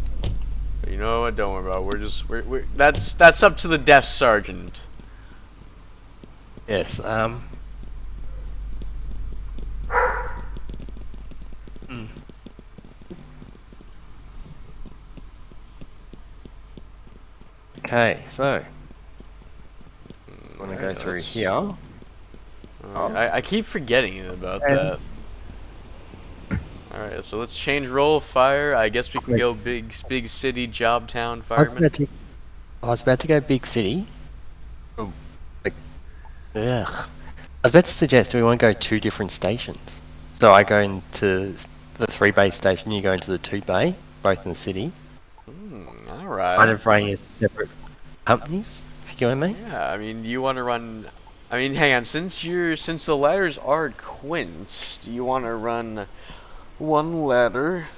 But you know what? Don't worry about it. We're that's up to the desk sergeant. Yes, Okay, so I'm gonna go through here. I keep forgetting about that. Alright, so let's change role of fire. I guess we can go big city, job town, fireman. I was about to go big city, Like, ugh. I was about to suggest, do we want to go 2 different stations? So I go into the 3 bay station, you go into the 2 bay, both in the city. All Kind right. of running as separate companies, if you get what I mean. Yeah, I mean, you want to run. I mean, hang on. Since the ladders are quints, do you want to run one ladder?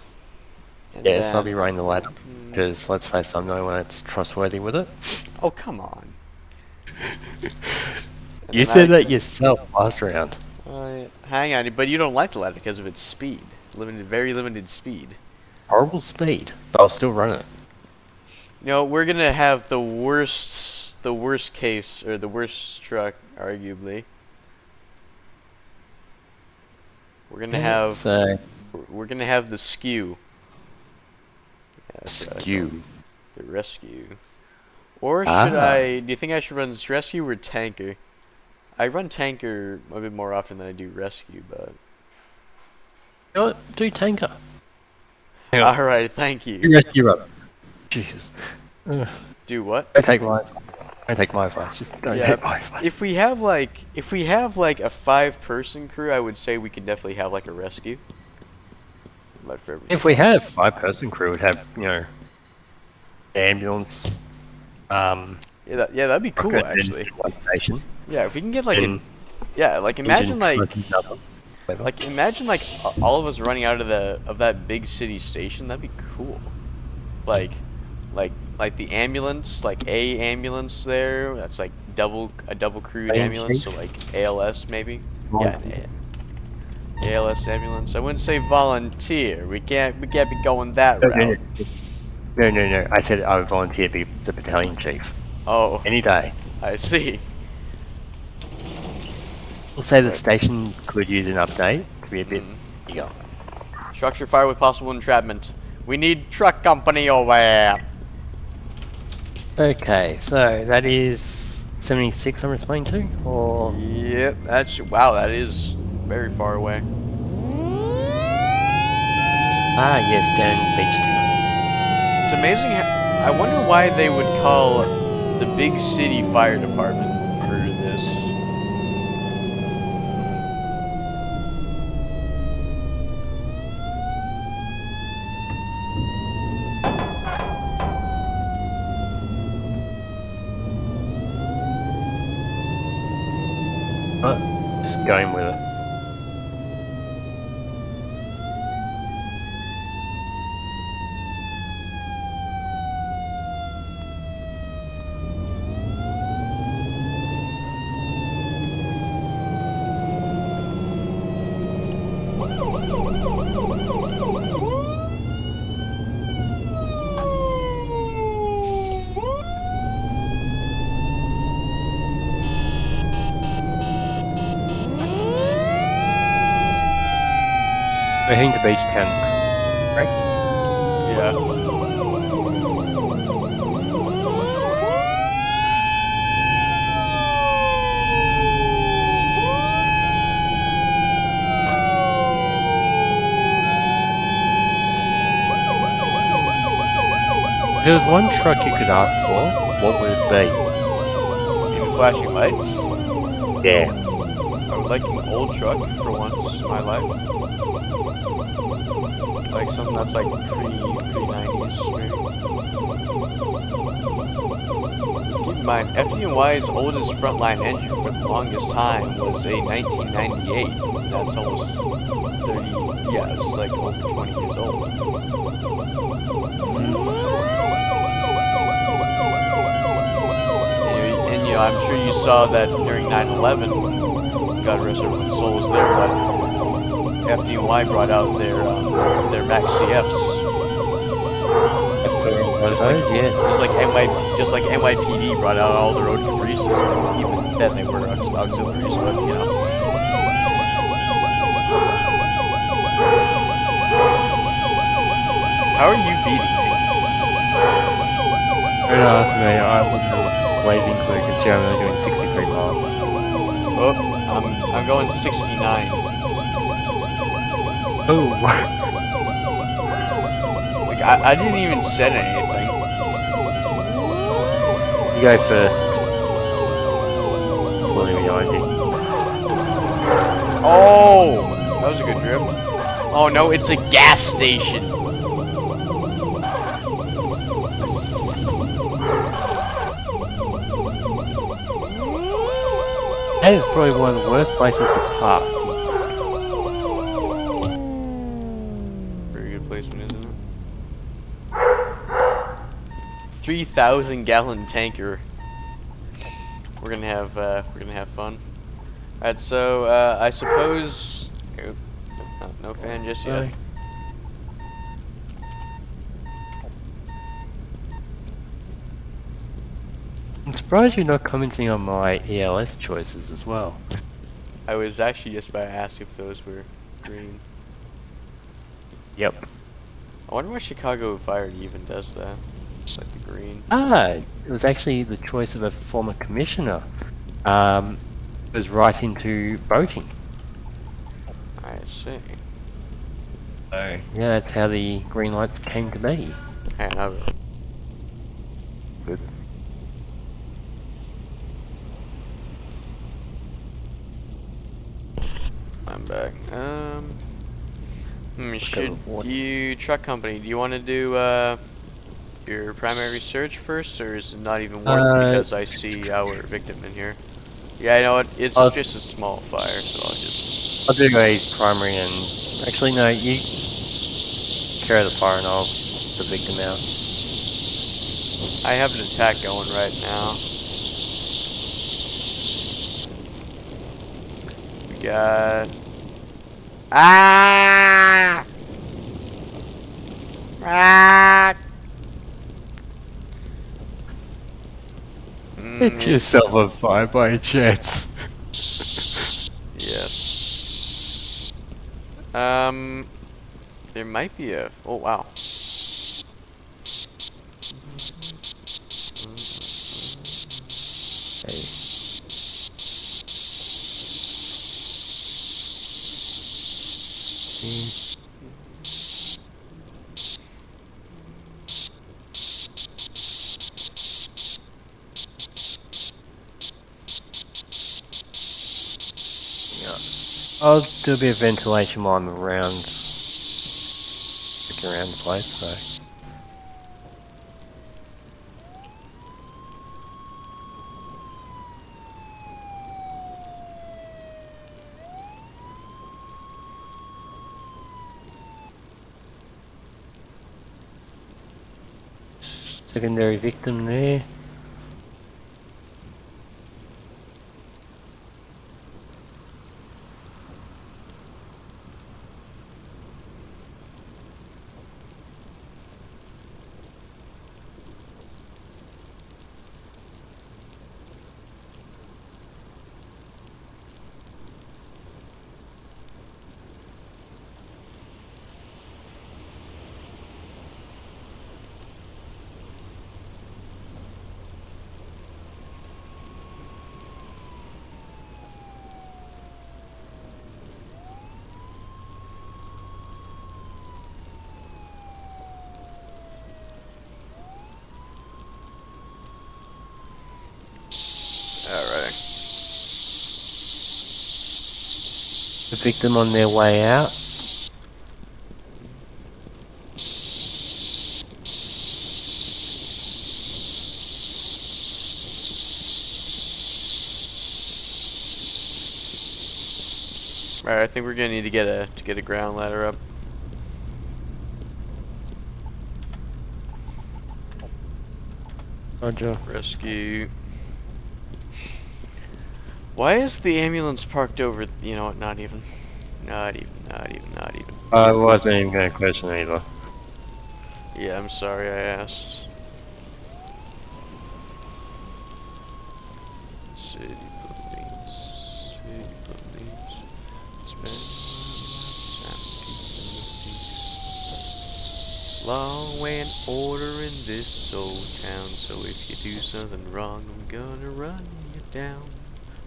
And Yes, I'll then- be running the ladder. Because let's face it, I'm the only one that's trustworthy with it. Oh, come on. And You then said I that yourself last round. hang on, but you don't like the ladder because of its speed. Very limited speed. Horrible speed, but I'll still run it. You know, we're gonna have the worst case, or the worst truck, arguably. We're gonna have So, we're gonna have the skew. Yeah, that's what I call it. skew. The rescue. Or should Ah. do you think I should run this rescue or tanker? I run tanker a bit more often than I do rescue, but... You know what? Do tanker. Hang on. Alright, thank You you. rescue up. Jesus. Ugh. Do what? Don't take my advice. Don't take my advice. Just don't Yeah, take my advice. If we have like a 5-person crew, I would say we could definitely have like a rescue. But for everything If we else- had 5-person crew, we'd have, ambulance, yeah, that'd be cool rocket actually. in one station. Yeah, if we can get like and like imagine engine like smoking another. Whatever. imagine like all of us running out of that big city station. That'd be cool. Like the ambulance, like a ambulance there. That's like a double crewed Main ambulance, so chief? like ALS maybe. Yeah, Volunteer. ALS ambulance. I wouldn't say volunteer. We can't be going that No, route. no. I said I would volunteer to be the battalion chief. Oh, Any day. I see. We'll say the station could use an update to be a bit bigger. Structure fire with possible entrapment. We need truck company over here. Okay, so that is 76 I'm responding to? Or... Yep, wow. That is very far away. Ah, yes, down in Beach Town. It's amazing. I wonder why they would call the big city fire department for this. Just going with it. We're heading to Beach Town, correct? Yeah. If there was one truck you could ask for, what would it be? Even flashing lights. Yeah. I would like an old truck for once in my life. Like something that's like pre-90s maybe. Just keep in mind, FDNY's oldest frontline engine for the longest time was a 1998. That's almost 30, yeah, it's like over 20 years old. And you know, I'm sure you saw that during 9/11, God rest everyone's souls there, but FDNY brought out their Max CFs. That's one of those, yes. Just like NYPD brought out all the road Caprices, but even then they were auxiliaries, but you know. How are you beating me? Don't ask me, I wouldn't have blazing clue considering I'm only doing 63 miles. Oh, I'm going 69. Oh! Like I didn't even set anything. You go first. behind you. Oh, that was a good drift. Oh no, it's a gas station. That is probably one of the worst places to park. Very good placement, isn't it? 3,000-gallon tanker. We're gonna have fun. Alright, so I suppose no fan just yet. Sorry. I'm surprised you're not commenting on my ELS choices as well. I was actually just about to ask if those were green. Yep. I wonder why Chicago Fire even does that. Like the green. Ah, it was actually the choice of a former commissioner. Was right into boating. I see. So yeah, that's how the green lights came to be. Hey, no. Good. I'm back. Should water. you, truck company, do you want to do your primary search first, or is it not even worth it because I see our victim in here? Yeah, I know it. It's just a small fire, so I'll do a primary and actually no, you carry the fire and I'll put the victim out. I have an attack going right now. We got ah. Get yourself on fire by chance. Yes. There might be a. Oh wow. I'll do a bit of ventilation while I'm around. Look around the place, so. Secondary victim there. Alright. The victim on their way out. Alright, I think we're gonna need to get a ground ladder up. Roger. Rescue. Why is the ambulance parked over? You know what? Not even. Not even. I wasn't even going to question either. Yeah, I'm sorry I asked. City police. Spend time peace. Law and order in this old town. So if you do something wrong, I'm gonna run you down.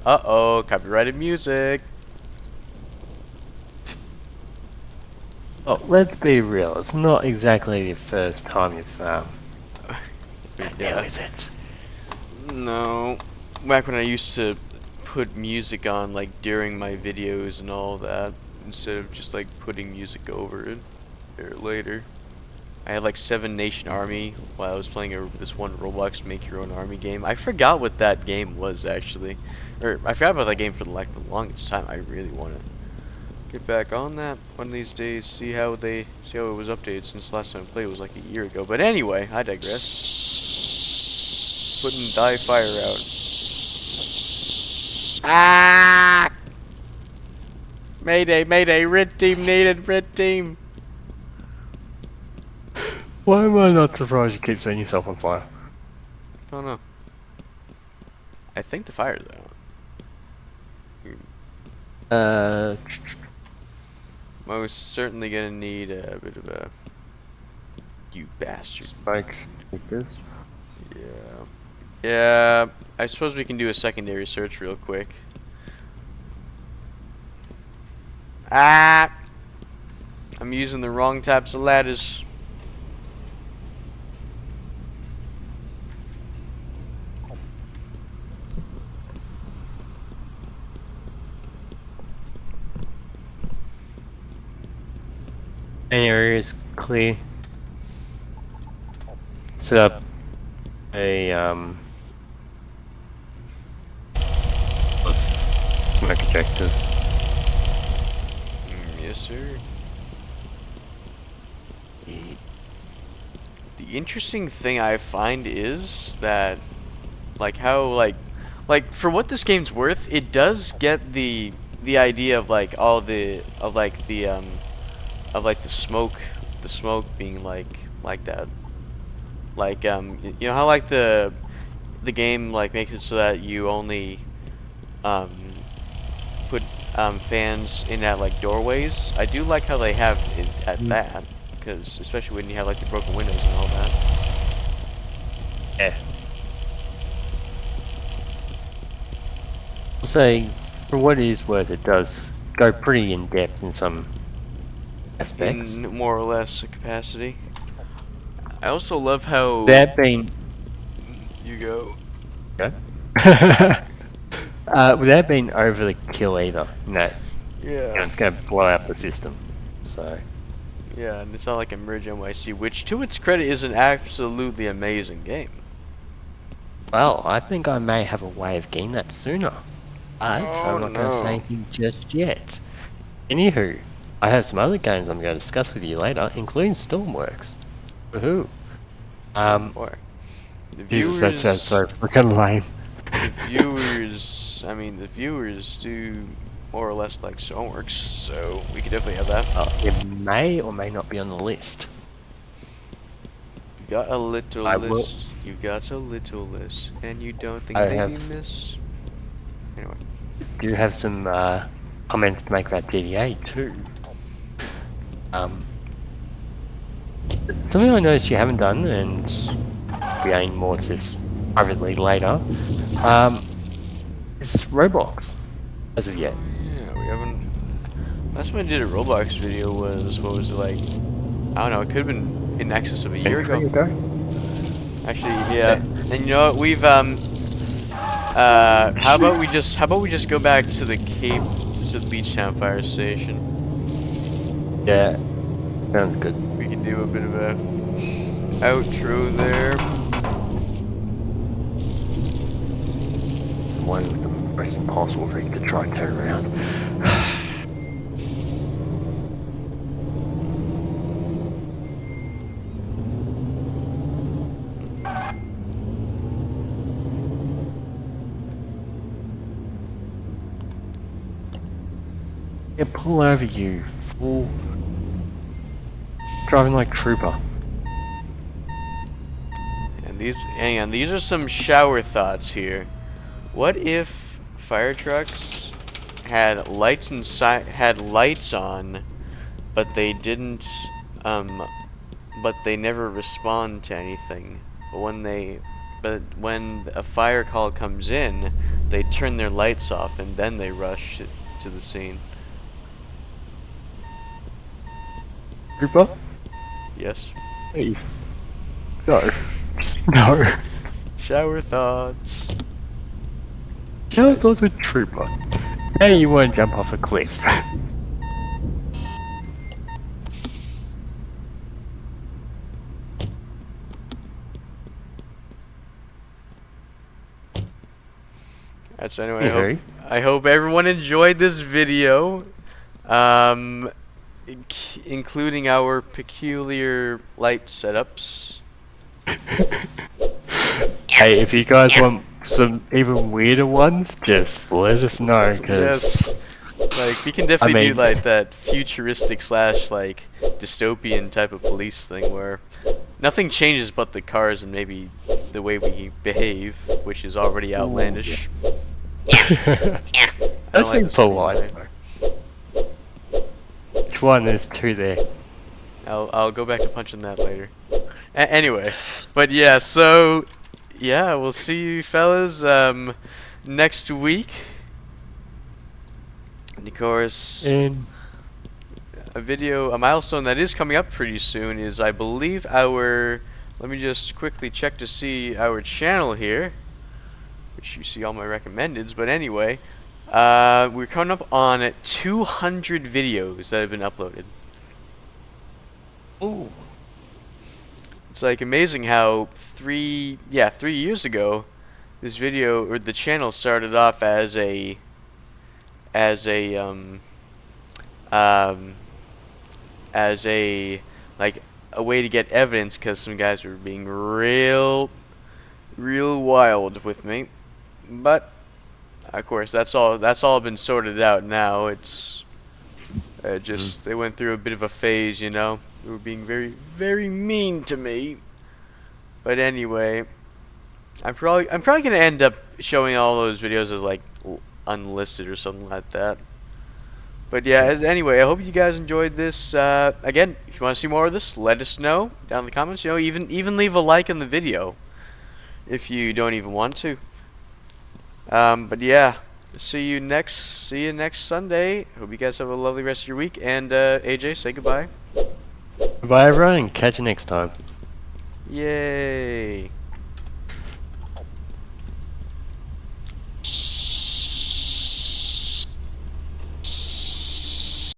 Uh-oh, copyrighted music. Oh, let's be real. It's not exactly the first time you've Now is it? No. Back when I used to put music on like during my videos and all that instead of just like putting music over it or later. I had like Seven Nation Army while I was playing this one Roblox Make Your Own Army game. I forgot what that game was actually, or I forgot about that game for like the longest time. I really want to get back on that one of these days. See how it was updated since the last time I played was like a year ago. But anyway, I digress. Putting Die Fire out. Ah! Mayday, mayday! Red team needed. Red team. Why am I not surprised you keep setting yourself on fire? Oh no. I think the fire's out. Most certainly gonna need a bit of a... You bastard. Smoke like this. Yeah. Yeah, I suppose we can do a secondary search real quick. Ah! I'm using the wrong types of ladders. Any area is clear. Set up a of smoke ejectors. Yes, sir. The interesting thing I find is that, like, how like for what this game's worth, it does get the idea of like all the of like the smoke being like that. Like you know how like the game like makes it so that you only put fans in at like doorways. I do like how they have it at that, because especially when you have like the broken windows and all that. Yeah. I'll say, for what it is worth, it does go pretty in depth in some aspects. In more or less a capacity. I also love how That being, you go. okay. Without being overly kill either, in that Yeah. it's going to blow out the system. So Yeah, and it's not like Emerge NYC, which to its credit is an absolutely amazing game. well, I think I may have a way of getting that sooner, but I'm not going to say anything just yet. Anywho, I have some other games I'm going to discuss with you later, including Stormworks. Woohoo! Boy. The Jesus, viewers, that sounds so freaking lame. the viewers do more or less like Stormworks, so we could definitely have that. It may or may not be on the list. You've got a little I list. You've got a little list, and you don't think I that have- you missed. Anyway. Do you have some comments to make about DDA too? Something I noticed you haven't done, and we aim more to this privately later, is Roblox, as of yet. Yeah, we haven't. Last time I did a Roblox video was, what was it like? I don't know. It could have been in excess of a year ago. Actually, yeah. And you know what? We've how about we just go back to the Cape, to the Beach Town fire station. Yeah, sounds good. We can do a bit of a outro there. It's the one with the most impossible thing to try and turn around. Yeah, pull over, you fool. Driving like trooper. And these are some shower thoughts here. What if fire trucks had lights on, but they didn't, but they never respond to anything. But when a fire call comes in, they turn their lights off and then they rush to the scene. Trooper? Yes. Please. No. No. Shower thoughts. Just was a trooper. Hey, you want to jump off a cliff? That's anyway. Anywho. I hope everyone enjoyed this video, including our peculiar light setups. Hey, if you guys want some even weirder ones, just let us know, cause Like we can definitely do mean- like that futuristic slash like dystopian type of police thing where nothing changes but the cars and maybe the way we behave, which is already outlandish. That's like been this polite. anyway. Which one? There's two there. I'll go back to punching that later. Anyway, but yeah, so yeah, we'll see you fellas next week. And of course, And a milestone that is coming up pretty soon is, I believe, our. Let me just quickly check to see our channel here, which you see all my recommendeds. But anyway, we're coming up on 200 videos that have been uploaded. ooh, It's like amazing how 3 years ago, this video or the channel started off as a like a way to get evidence because some guys were being real wild with me. But of course, that's all been sorted out now. It's just they went through a bit of a phase, you know. They were being very mean to me. But anyway, I'm probably gonna end up showing all those videos as like unlisted or something like that. But yeah, anyway, I hope you guys enjoyed this. Again, if you want to see more of this, let us know down in the comments. You know, even leave a like on the video if you don't even want to. But yeah, see you next Sunday. Hope you guys have a lovely rest of your week. And AJ, say goodbye. bye everyone, and catch you next time. Yay.